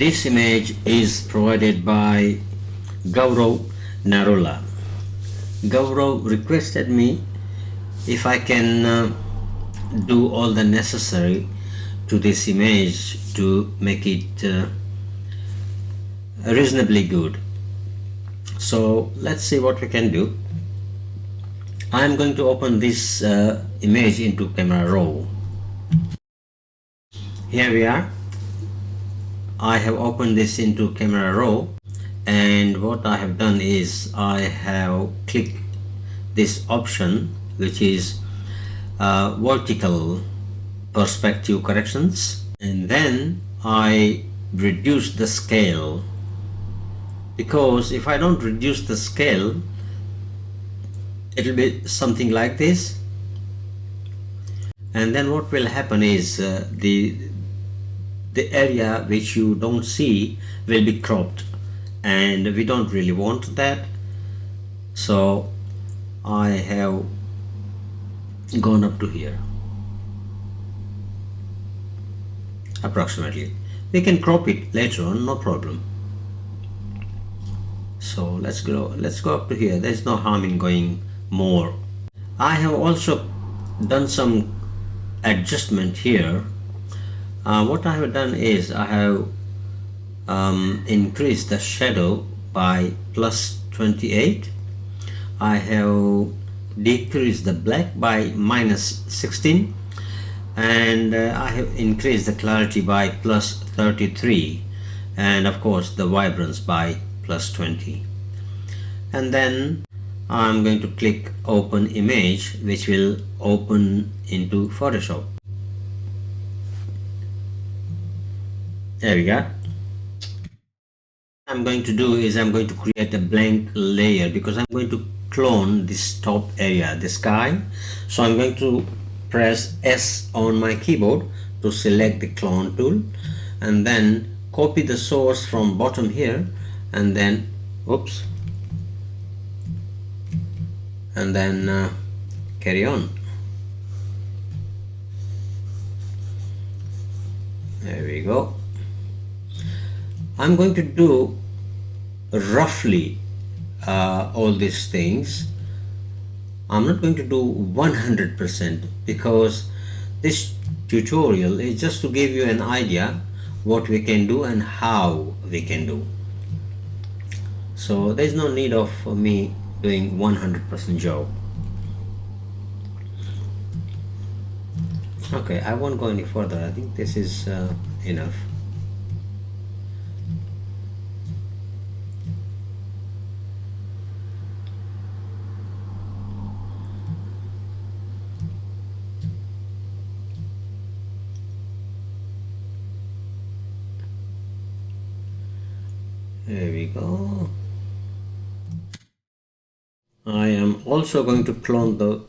This image is provided by Gaurav Narula. Gaurav requested me if I can do all the necessary to this image to make it reasonably good. So let's see what we can do. I am going to open this image into camera raw. Here we are. I have opened this into camera raw, and what I have done is I have clicked this option which is vertical perspective corrections, and then I reduce the scale, because if I don't reduce the scale it will be something like this, and then what will happen is the area which you don't see will be cropped, and we don't really want that. So I have gone up to here approximately. We can crop it later on, no problem. So let's go up to here. There's no harm in going more. I have also done some adjustment here. What I have done is I have increased the shadow by plus 28. I have decreased the black by minus 16, and I have increased the clarity by plus 33, and of course the vibrance by plus 20. And then I'm going to click open image, which will open into Photoshop. There we go. I'm going to do is I'm going to create a blank layer, because I'm going to clone this top area, the sky. So I'm going to press S on my keyboard to select the clone tool, and then copy the source from bottom here, and then oops, and then carry on. There we go. I'm going to do roughly all these things. I'm not going to do 100%, because this tutorial is just to give you an idea what we can do and how we can do. So there's no need of me doing 100% job. Okay, I won't go any further. I think this is enough. There we go. I am also going to clone the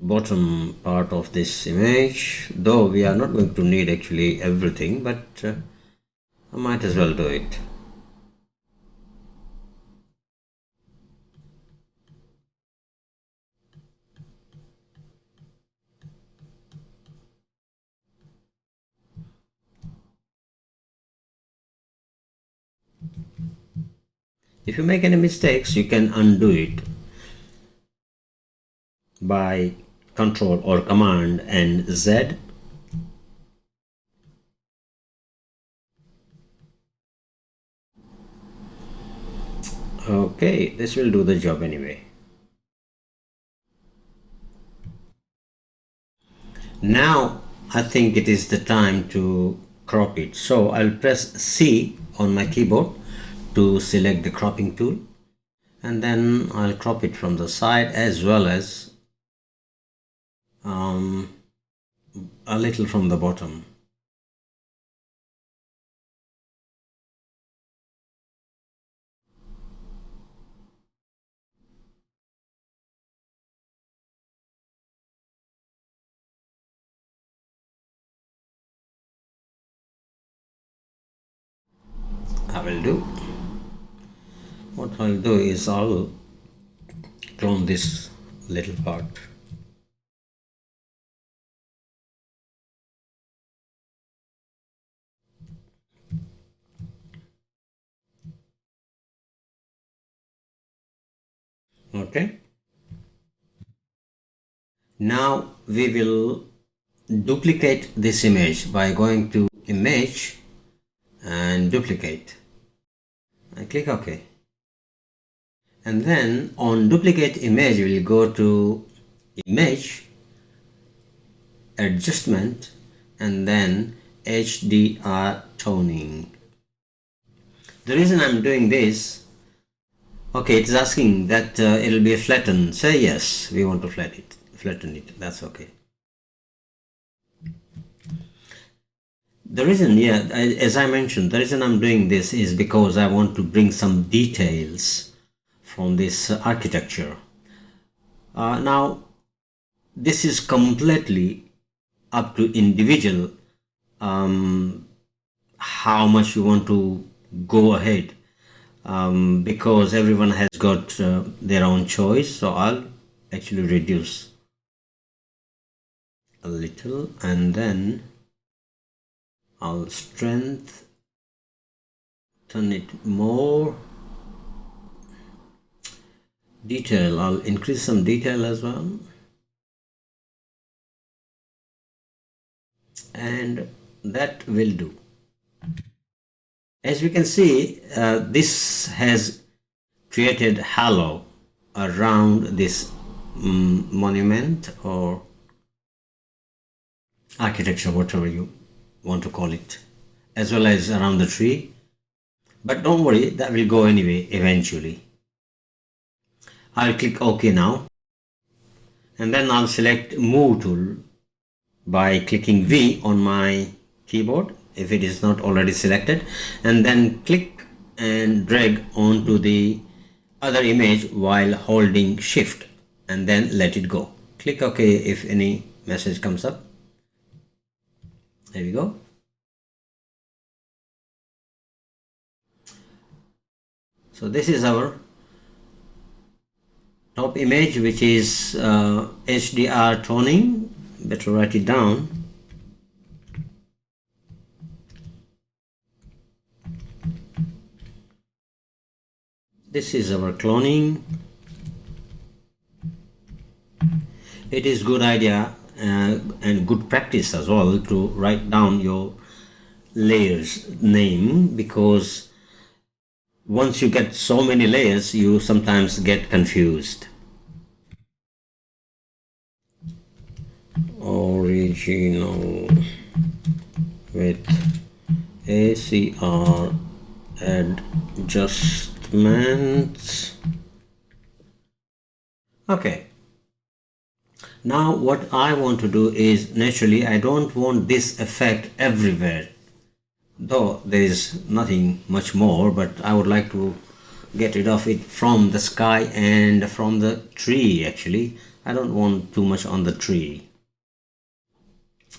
bottom part of this image, though we are not going to need actually everything, but I might as well do it. If you make any mistakes, you can undo it by Control or Command and Z. Okay, this will do the job anyway. Now I think it is the time to crop it. So I'll press C on my keyboard to select the cropping tool, and then I'll crop it from the side as well as a little from the bottom. I will do. What I'll do is I'll clone this little part. Okay, now we will duplicate this image by going to image and duplicate. I click OK, and then on duplicate image we will go to image, adjustment, and then HDR toning. The reason I'm doing this, okay, it's asking that it'll be flattened. Say yes, we want to flatten it. That's okay. The reason, yeah, as I mentioned, the reason I'm doing this is because I want to bring some details from this architecture. Now, this is completely up to individual how much you want to go ahead, because everyone has got their own choice. So I'll actually reduce a little, and then I'll strengthen it more. Detail, I'll increase some detail as well, and that will do. As we can see, this has created halo around this monument or architecture, whatever you want to call it, as well as around the tree. But don't worry, that will go anyway eventually. I'll click OK now, and then I'll select Move tool by clicking V on my keyboard if it is not already selected, and then click and drag onto the other image while holding Shift, and then let it go. Click OK if any message comes up. There we go. So this is our top image, which is HDR toning. Better write it down. This is our cloning. It is good idea and good practice as well to write down your layers name, because once you get so many layers you sometimes get confused. Original with ACR adjustments. Okay, now what I want to do is, naturally I don't want this effect everywhere, though there is nothing much more, but I would like to get rid of it from the sky and from the tree. Actually, I don't want too much on the tree.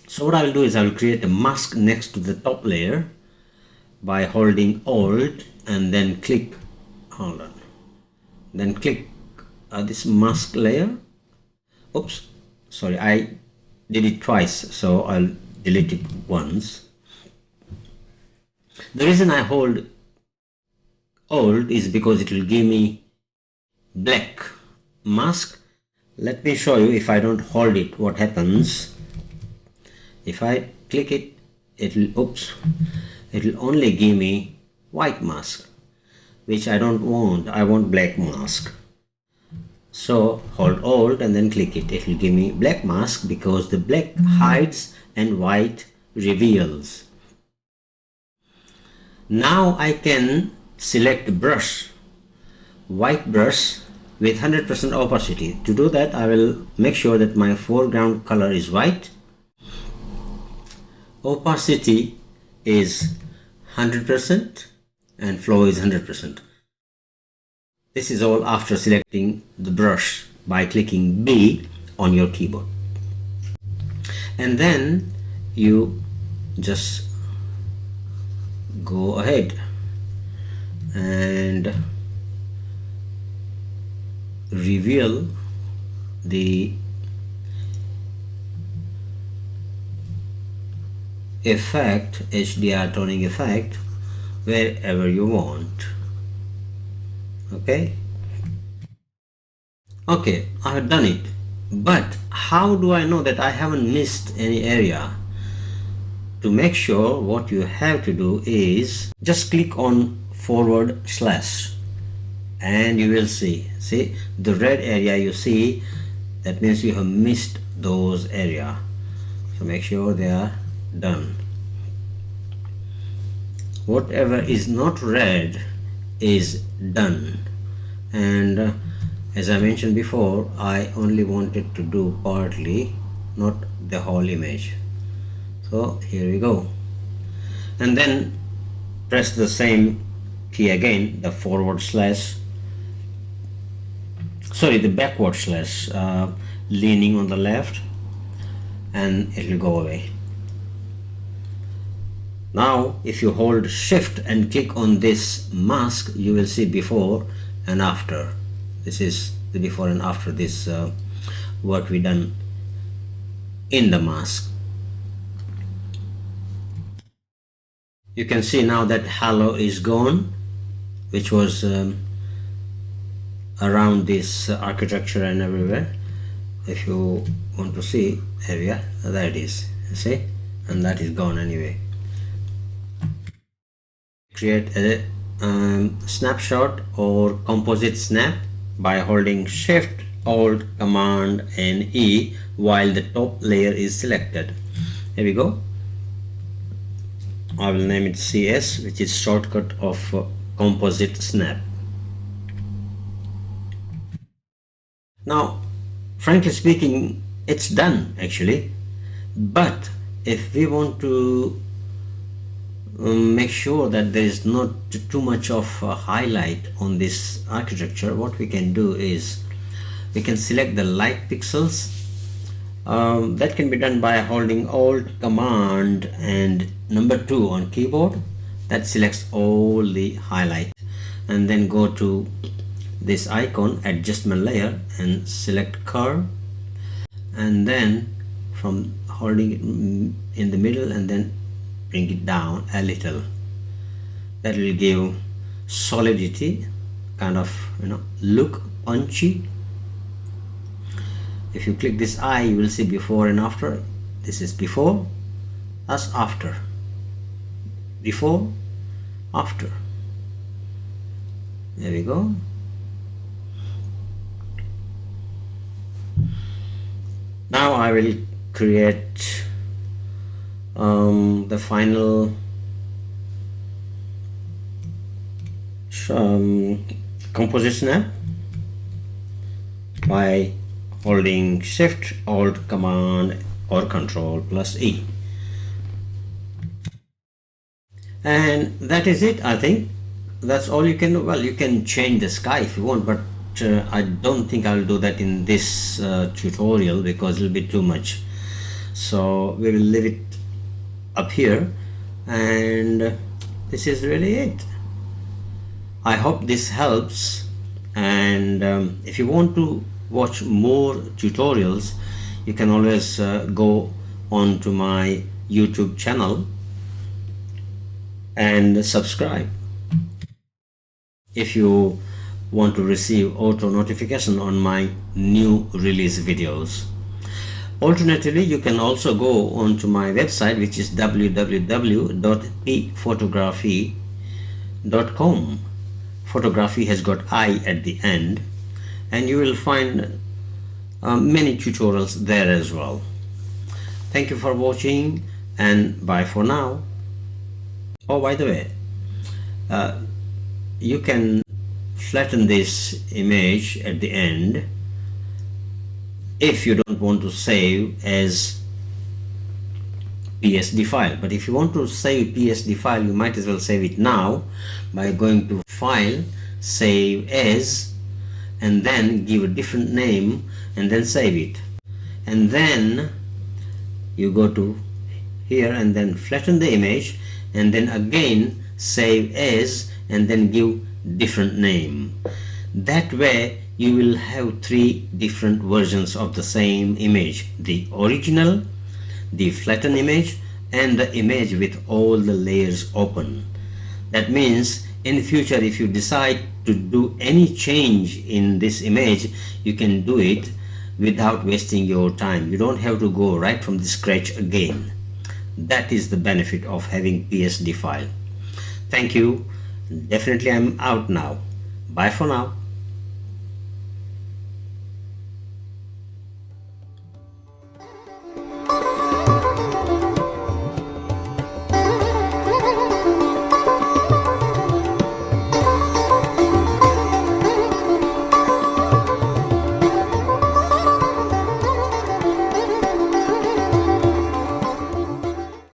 So what I will do is I will create a mask next to the top layer by holding Alt and then click, hold on, then click this mask layer. Oops, sorry, I did it twice, so I'll delete it once. The reason I hold Alt is because it will give me black mask. Let me show you. If I don't hold it, what happens. If I click it, it will only give me white mask, which I don't want. I want black mask. So hold Alt and then click it. It will give me black mask because the black hides and white reveals. Now I can select brush, white brush with 100% opacity. To do that, I will make sure that my foreground color is white. Opacity is 100% and flow is 100%. This is all after selecting the brush by clicking B on your keyboard. And then you just go ahead and reveal the effect, HDR toning effect, wherever you want. Okay, Okay, I have done it, but how do I know that I haven't missed any area? To make sure, what you have to do is just click on forward slash and you will see the red area you see, that means you have missed those area. So make sure they are done. Whatever is not red is done. And as I mentioned before, I only wanted to do partly, not the whole image. So here we go, and then press the same key again, the forward slash, sorry, the backward slash, leaning on the left, and it will go away. Now if you hold shift and click on this mask, you will see before and after. This is the before and after this work we done in the mask. You can see now that halo is gone, which was around this architecture and everywhere. If you want to see area, there it is, you see, and that is gone anyway. Create a snapshot or composite snap by holding shift alt command and E while the top layer is selected. Here we go. I will name it CS, which is shortcut of composite snap. Now frankly speaking, it's done actually, but if we want to make sure that there is not too much of a highlight on this architecture, what we can do is we can select the light pixels. That can be done by holding alt command and number 2 on keyboard. That selects all the highlight, and then go to this icon adjustment layer and select curve, and then from holding it in the middle and then bring it down a little. That will give solidity, kind of, look punchy. If you click this eye, you will see before and after. This is before, that's after. Before, after. There we go. Now I will create the final composition app by holding shift alt command or control plus E, and that is it. I think that's all you can do. Well, you can change the sky if you want, but I don't think I'll do that in this tutorial because it'll be too much. So we will leave it up here, and this is really it. I hope this helps, and if you want to watch more tutorials, you can always go on to my YouTube channel and subscribe if you want to receive auto notification on my new release videos. Alternatively, you can also go on to my website, which is www.pphotography.com. Photography has got I at the end, and you will find many tutorials there as well. Thank you for watching, and bye for now. Oh, by the way, you can flatten this image at the end if you don't want to save as PSD file. But if you want to save PSD file, you might as well save it now by going to File, Save As, and then give a different name and then save it. And then you go to here and then flatten the image, and then again save as, and then give different name. That way you will have 3 different versions of the same image: the original, the flattened image, and the image with all the layers open. That means in the future, if you decide to do any change in this image, you can do it without wasting your time. You don't have to go right from the scratch again. That is the benefit of having PSD file. Thank you. Definitely I'm out now. Bye for now.